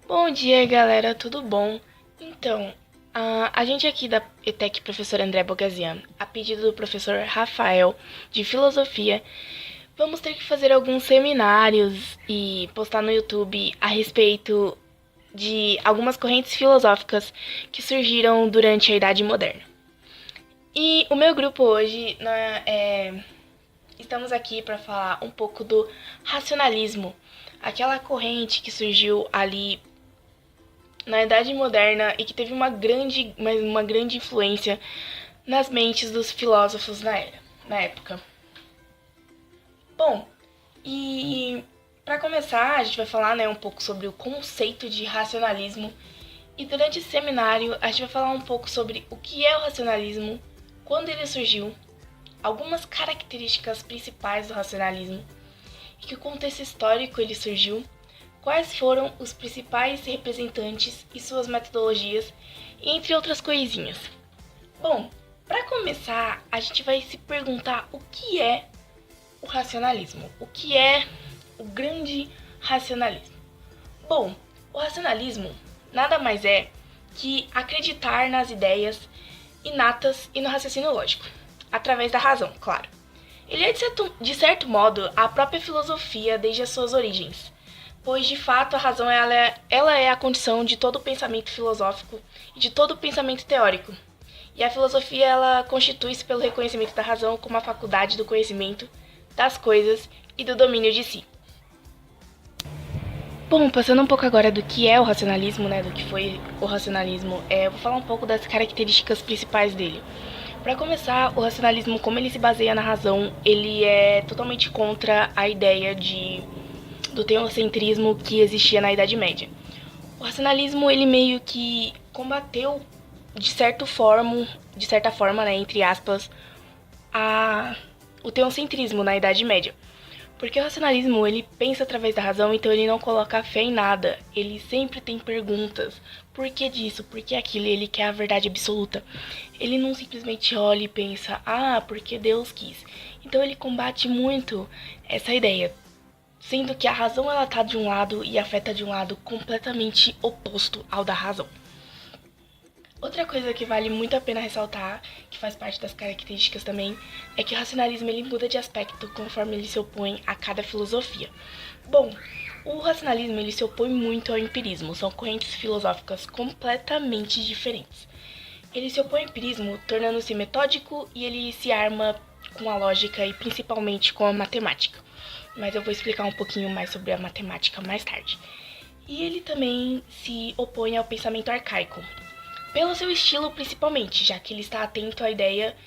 Bom dia, galera, tudo bom? Então, a gente aqui da ETEC Professor André Bogazian, a pedido do professor Rafael, de Filosofia, vamos ter que fazer alguns seminários e postar no YouTube a respeito de algumas correntes filosóficas que surgiram durante a Idade Moderna. E o meu grupo hoje, estamos aqui para falar um pouco do racionalismo, aquela corrente que surgiu ali na Idade Moderna e que teve uma grande influência nas mentes dos filósofos na época. Bom, e para começar, a gente vai falar um pouco sobre o conceito de racionalismo. E durante esse seminário, a gente vai falar um pouco sobre o que é o racionalismo, quando ele surgiu, algumas características principais do racionalismo, e que contexto histórico ele surgiu, quais foram os principais representantes e suas metodologias, entre outras coisinhas. Bom, para começar, a gente vai se perguntar o que é o racionalismo, o que é o grande racionalismo. Bom, o racionalismo nada mais é que acreditar nas ideias inatas e no raciocínio lógico, através da razão, claro. Ele é, de certo modo, a própria filosofia desde as suas origens, pois, de fato, a razão ela é a condição de todo pensamento filosófico e de todo pensamento teórico. E a filosofia ela constitui-se pelo reconhecimento da razão como a faculdade do conhecimento das coisas e do domínio de si. Bom, passando um pouco agora do que é o racionalismo, do que foi o racionalismo, eu vou falar um pouco das características principais dele. Para começar, o racionalismo, como ele se baseia na razão, ele é totalmente contra a ideia do teocentrismo que existia na Idade Média. O racionalismo, ele meio que combateu, de certa forma, entre aspas, o teocentrismo na Idade Média. Porque o racionalismo, ele pensa através da razão, então ele não coloca fé em nada. Ele sempre tem perguntas. Por que disso? Por que aquilo? Ele quer a verdade absoluta. Ele não simplesmente olha e pensa, porque Deus quis. Então ele combate muito essa ideia. Sendo que a razão ela tá de um lado e a fé tá de um lado completamente oposto ao da razão. Outra coisa que vale muito a pena ressaltar, que faz parte das características também, é que o racionalismo ele muda de aspecto conforme ele se opõe a cada filosofia. Bom, o racionalismo ele se opõe muito ao empirismo, são correntes filosóficas completamente diferentes. Ele se opõe ao empirismo, tornando-se metódico e ele se arma com a lógica e principalmente com a matemática. Mas eu vou explicar um pouquinho mais sobre a matemática mais tarde. E ele também se opõe ao pensamento arcaico, pelo seu estilo principalmente, já que ele está atento à ideia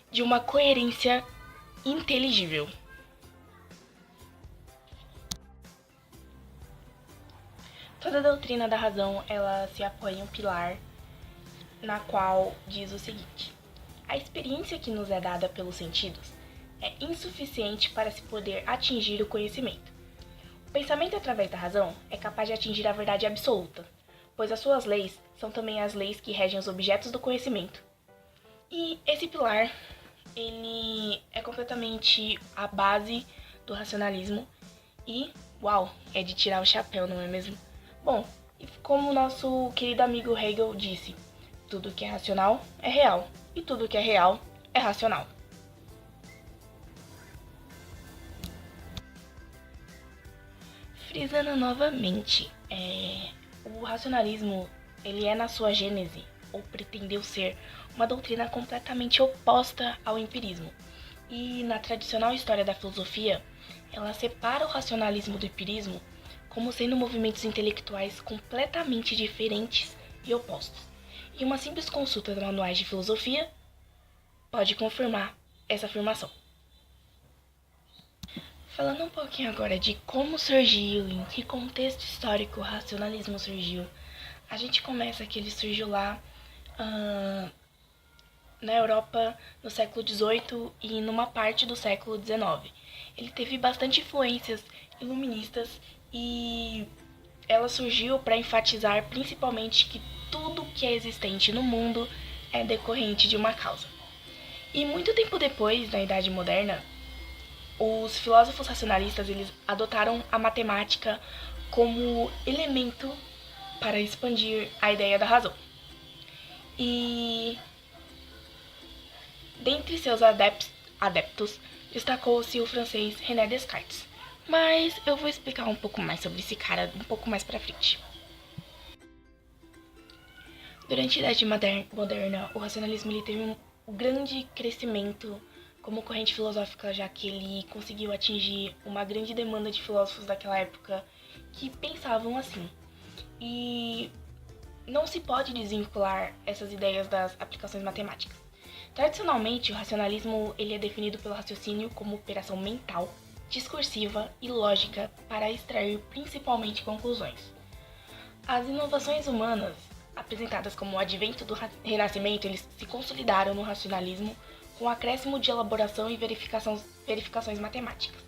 de uma coerência inteligível. Toda a doutrina da razão, ela se apoia em um pilar na qual diz o seguinte: a experiência que nos é dada pelos sentidos é insuficiente para se poder atingir o conhecimento. O pensamento através da razão é capaz de atingir a verdade absoluta, pois as suas leis são também as leis que regem os objetos do conhecimento. E esse pilar, ele é completamente a base do racionalismo e, é de tirar o chapéu, não é mesmo? Bom, e como o nosso querido amigo Hegel disse, tudo que é racional é real, e tudo que é real é racional. Frisando novamente, o racionalismo ele é na sua gênese, ou pretendeu ser, uma doutrina completamente oposta ao empirismo. E na tradicional história da filosofia, ela separa o racionalismo do empirismo como sendo movimentos intelectuais completamente diferentes e opostos. E uma simples consulta de manuais de filosofia pode confirmar essa afirmação. Falando um pouquinho agora de como surgiu, em que contexto histórico o racionalismo surgiu, a gente começa que ele surgiu lá na Europa no século XVIII e numa parte do século XIX. Ele teve bastante influências iluministas e ela surgiu para enfatizar principalmente que tudo que é existente no mundo é decorrente de uma causa. E muito tempo depois, na Idade Moderna, os filósofos racionalistas eles adotaram a matemática como elemento para expandir a ideia da razão. E dentre seus adeptos, destacou-se o francês René Descartes. Mas eu vou explicar um pouco mais sobre esse cara um pouco mais pra frente. Durante a Idade Moderna, o racionalismo ele teve um grande crescimento como corrente filosófica, já que ele conseguiu atingir uma grande demanda de filósofos daquela época que pensavam assim. E não se pode desvincular essas ideias das aplicações matemáticas. Tradicionalmente, o racionalismo ele é definido pelo raciocínio como operação mental, discursiva e lógica para extrair principalmente conclusões. As inovações humanas, apresentadas como o advento do Renascimento, eles se consolidaram no racionalismo com o acréscimo de elaboração e verificações matemáticas.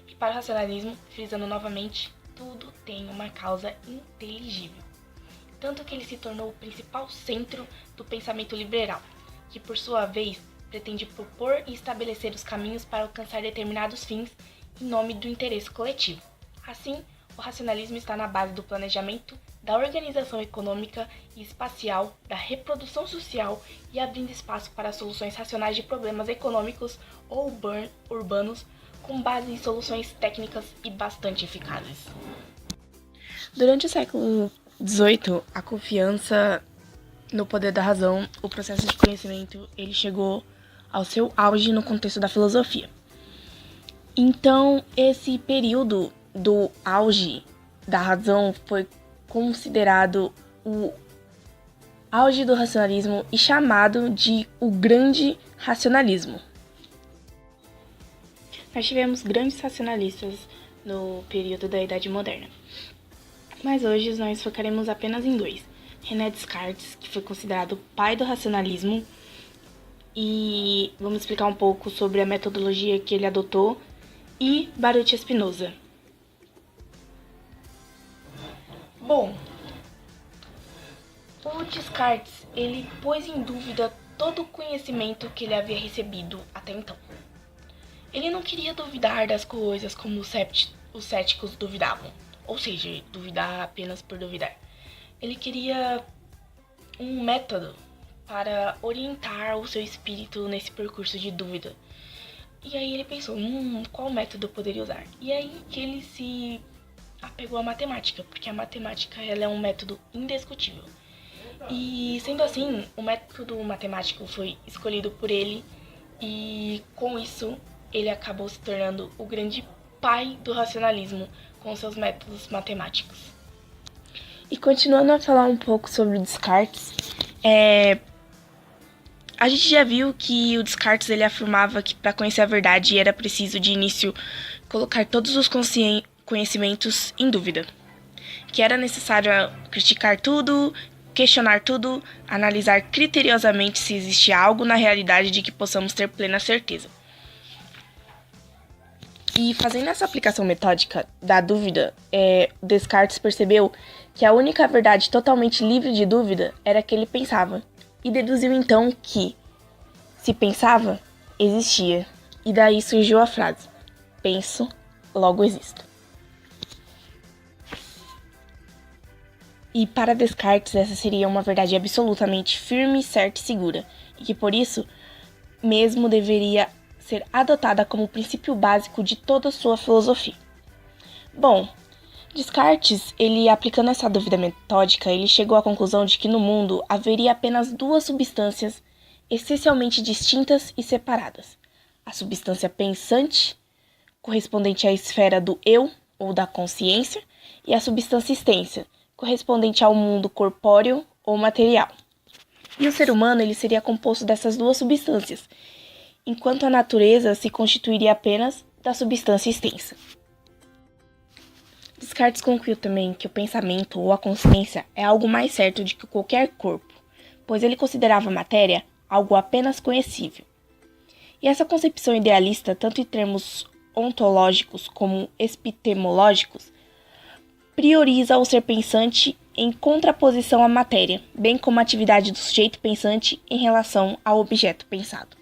E para o racionalismo, frisando novamente, tudo tem uma causa inteligível. Tanto que ele se tornou o principal centro do pensamento liberal, que por sua vez pretende propor e estabelecer os caminhos para alcançar determinados fins em nome do interesse coletivo. Assim, o racionalismo está na base do planejamento, da organização econômica e espacial, da reprodução social e abrindo espaço para soluções racionais de problemas econômicos ou urbanos com base em soluções técnicas e bastante eficazes. Durante o século XVIII, a confiança no poder da razão, o processo de conhecimento, ele chegou ao seu auge no contexto da filosofia. Então, esse período do auge da razão foi considerado o auge do racionalismo e chamado de o grande racionalismo. Nós tivemos grandes racionalistas no período da Idade Moderna, mas hoje nós focaremos apenas em dois. René Descartes, que foi considerado o pai do racionalismo, e vamos explicar um pouco sobre a metodologia que ele adotou, e Baruch Spinoza. Bom, o Descartes, ele pôs em dúvida todo o conhecimento que ele havia recebido até então. Ele não queria duvidar das coisas como os céticos duvidavam, ou seja, duvidar apenas por duvidar. Ele queria um método para orientar o seu espírito nesse percurso de dúvida. E aí ele pensou, qual método eu poderia usar? E aí que ele se apegou à matemática, porque a matemática ela é um método indiscutível. E sendo assim, o método matemático foi escolhido por ele e com isso ele acabou se tornando o grande pai do racionalismo com seus métodos matemáticos. E continuando a falar um pouco sobre Descartes, a gente já viu que o Descartes ele afirmava que para conhecer a verdade era preciso de início colocar todos os conhecimentos em dúvida, que era necessário criticar tudo, questionar tudo, analisar criteriosamente se existe algo na realidade de que possamos ter plena certeza. E fazendo essa aplicação metódica da dúvida, Descartes percebeu que a única verdade totalmente livre de dúvida era a que ele pensava, e deduziu então que, se pensava, existia. E daí surgiu a frase, penso, logo existo. E para Descartes essa seria uma verdade absolutamente firme, certa e segura, e que por isso mesmo deveria ser adotada como princípio básico de toda a sua filosofia. Bom, Descartes, ele aplicando essa dúvida metódica, ele chegou à conclusão de que no mundo haveria apenas duas substâncias essencialmente distintas e separadas. A substância pensante, correspondente à esfera do eu ou da consciência, e a substância extensa, correspondente ao mundo corpóreo ou material. E o ser humano ele seria composto dessas duas substâncias, enquanto a natureza se constituiria apenas da substância extensa. Descartes concluiu também que o pensamento ou a consciência é algo mais certo do que qualquer corpo, pois ele considerava a matéria algo apenas conhecível. E essa concepção idealista, tanto em termos ontológicos como epistemológicos, prioriza o ser pensante em contraposição à matéria, bem como a atividade do sujeito pensante em relação ao objeto pensado.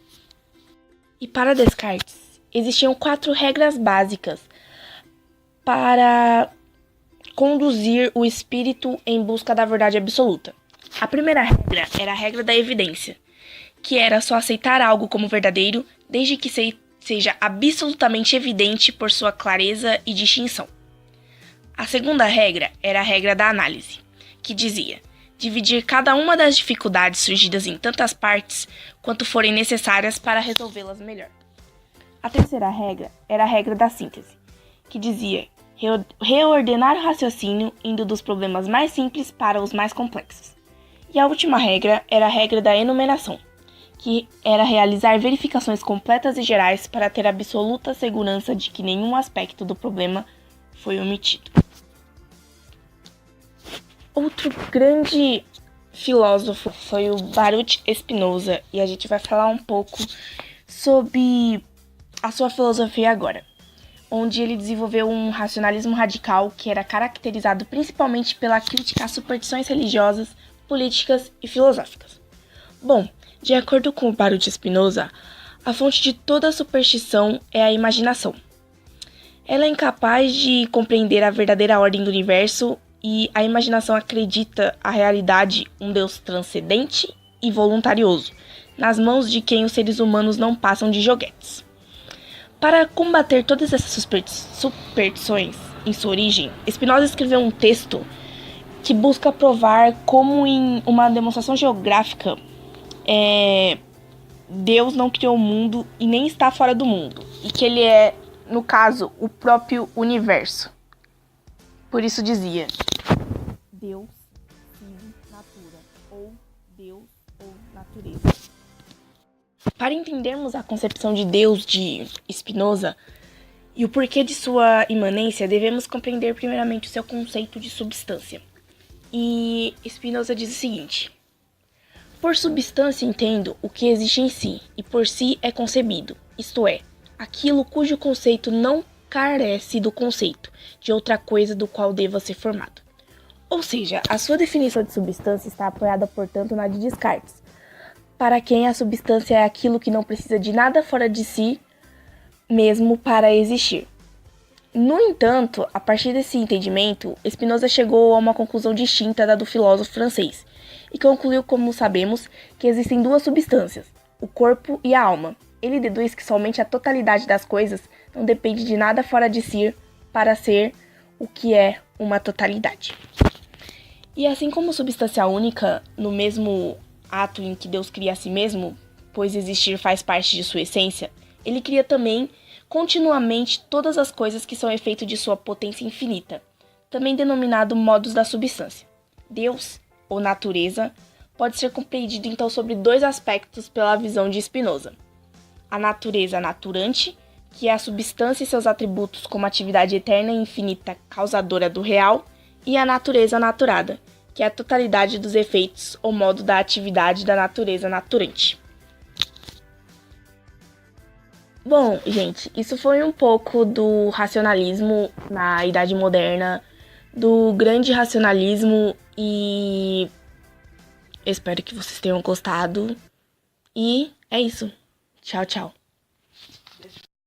E para Descartes, existiam 4 regras básicas para conduzir o espírito em busca da verdade absoluta. A primeira regra era a regra da evidência, que era só aceitar algo como verdadeiro desde que seja absolutamente evidente por sua clareza e distinção. A segunda regra era a regra da análise, que dizia dividir cada uma das dificuldades surgidas em tantas partes quanto forem necessárias para resolvê-las melhor. A terceira regra era a regra da síntese, que dizia reordenar o raciocínio indo dos problemas mais simples para os mais complexos. E a última regra era a regra da enumeração, que era realizar verificações completas e gerais para ter absoluta segurança de que nenhum aspecto do problema foi omitido. Outro grande filósofo foi o Baruch Spinoza, e a gente vai falar um pouco sobre a sua filosofia agora, onde ele desenvolveu um racionalismo radical que era caracterizado principalmente pela crítica às superstições religiosas, políticas e filosóficas. Bom, de acordo com o Baruch Spinoza, a fonte de toda superstição é a imaginação. Ela é incapaz de compreender a verdadeira ordem do universo e a imaginação acredita a realidade, um Deus transcendente e voluntarioso, nas mãos de quem os seres humanos não passam de joguetes. Para combater todas essas superstições em sua origem, Spinoza escreveu um texto que busca provar como em uma demonstração geográfica Deus não criou o mundo e nem está fora do mundo, e que ele é, no caso, o próprio universo. Por isso dizia Deus, sim, natura, ou Deus ou natureza. Para entendermos a concepção de Deus de Spinoza e o porquê de sua imanência, devemos compreender primeiramente o seu conceito de substância. E Spinoza diz o seguinte: por substância entendo o que existe em si, e por si é concebido, isto é, aquilo cujo conceito não carece do conceito de outra coisa do qual deva ser formado. Ou seja, a sua definição de substância está apoiada, portanto, na de Descartes, para quem a substância é aquilo que não precisa de nada fora de si mesmo para existir. No entanto, a partir desse entendimento, Spinoza chegou a uma conclusão distinta da do filósofo francês, e concluiu, como sabemos, que existem duas substâncias, o corpo e a alma. Ele deduz que somente a totalidade das coisas não depende de nada fora de si para ser o que é uma totalidade. E assim como substância única, no mesmo ato em que Deus cria a si mesmo, pois existir faz parte de sua essência, ele cria também continuamente todas as coisas que são efeito de sua potência infinita, também denominado modos da substância. Deus, ou natureza, pode ser compreendido então sobre dois aspectos pela visão de Spinoza. A natureza naturante, que é a substância e seus atributos como atividade eterna e infinita causadora do real, e a natureza naturada, que é a totalidade dos efeitos ou modo da atividade da natureza naturante. Bom, gente, isso foi um pouco do racionalismo na Idade Moderna, do grande racionalismo, e espero que vocês tenham gostado. E é isso. Tchau, tchau.